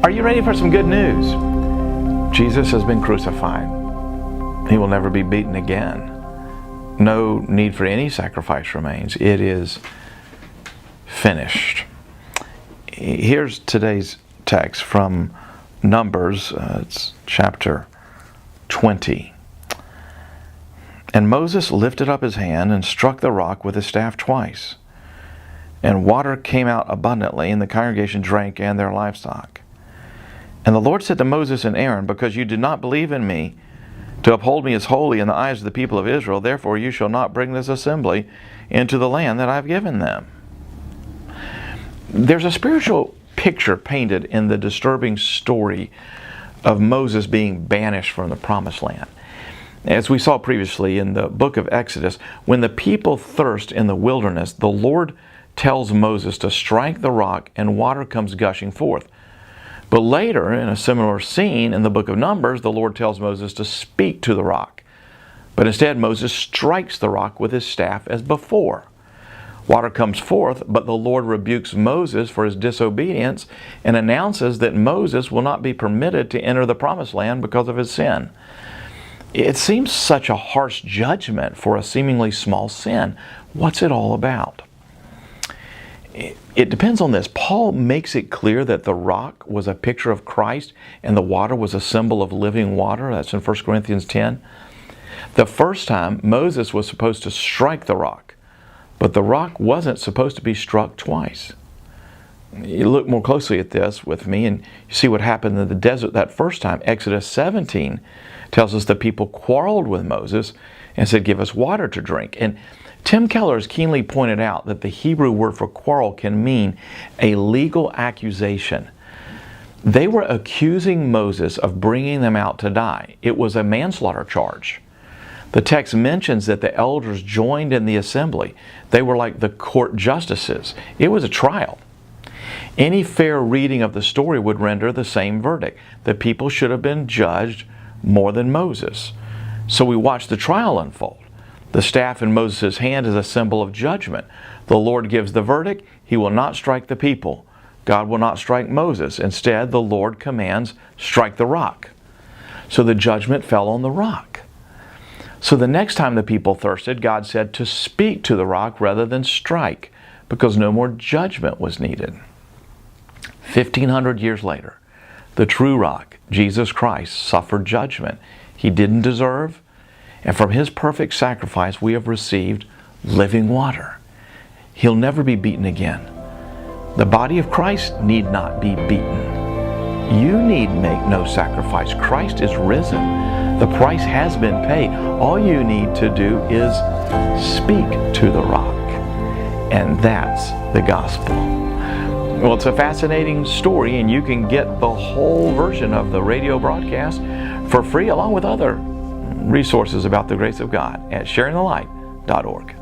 Are you ready for some good news? Jesus has been crucified. He will never be beaten again. No need for any sacrifice remains. It is finished. Here's today's text from Numbers. It's chapter 20. And Moses lifted up his hand and struck the rock with his staff twice. And water came out abundantly, and the congregation drank and their livestock. And the Lord said to Moses and Aaron, because you did not believe in me to uphold me as holy in the eyes of the people of Israel, therefore you shall not bring this assembly into the land that I have given them. There's a spiritual picture painted in the disturbing story of Moses being banished from the promised land. As we saw previously in the book of Exodus, when the people thirst in the wilderness, the Lord tells Moses to strike the rock and water comes gushing forth. But later, in a similar scene in the book of Numbers, the Lord tells Moses to speak to the rock. But instead, Moses strikes the rock with his staff as before. Water comes forth, but the Lord rebukes Moses for his disobedience and announces that Moses will not be permitted to enter the promised land because of his sin. It seems such a harsh judgment for a seemingly small sin. What's it all about? It depends on this. Paul makes it clear that the rock was a picture of Christ and the water was a symbol of living water. That's in 1 Corinthians 10. The first time, Moses was supposed to strike the rock, but the rock wasn't supposed to be struck twice. You look more closely at this with me and you see what happened in the desert that first time. Exodus 17 tells us the people quarreled with Moses and said, give us water to drink. And Tim Keller has keenly pointed out that the Hebrew word for quarrel can mean a legal accusation. They were accusing Moses of bringing them out to die. It was a manslaughter charge. The text mentions that the elders joined in the assembly. They were like the court justices. It was a trial. Any fair reading of the story would render the same verdict. The people should have been judged more than Moses. So we watch the trial unfold. The staff in Moses' hand is a symbol of judgment. The Lord gives the verdict. He will not strike the people. God will not strike Moses. Instead, the Lord commands, strike the rock. So the judgment fell on the rock. So the next time the people thirsted, God said to speak to the rock rather than strike, because no more judgment was needed. 1,500 years later, the true rock, Jesus Christ, suffered judgment he didn't deserve. And from his perfect sacrifice, we have received living water. He'll never be beaten again. The body of Christ need not be beaten. You need make no sacrifice. Christ is risen. The price has been paid. All you need to do is speak to the rock. And that's the gospel. Well, it's a fascinating story, and you can get the whole version of the radio broadcast for free, along with other resources about the grace of God at sharingthelight.org.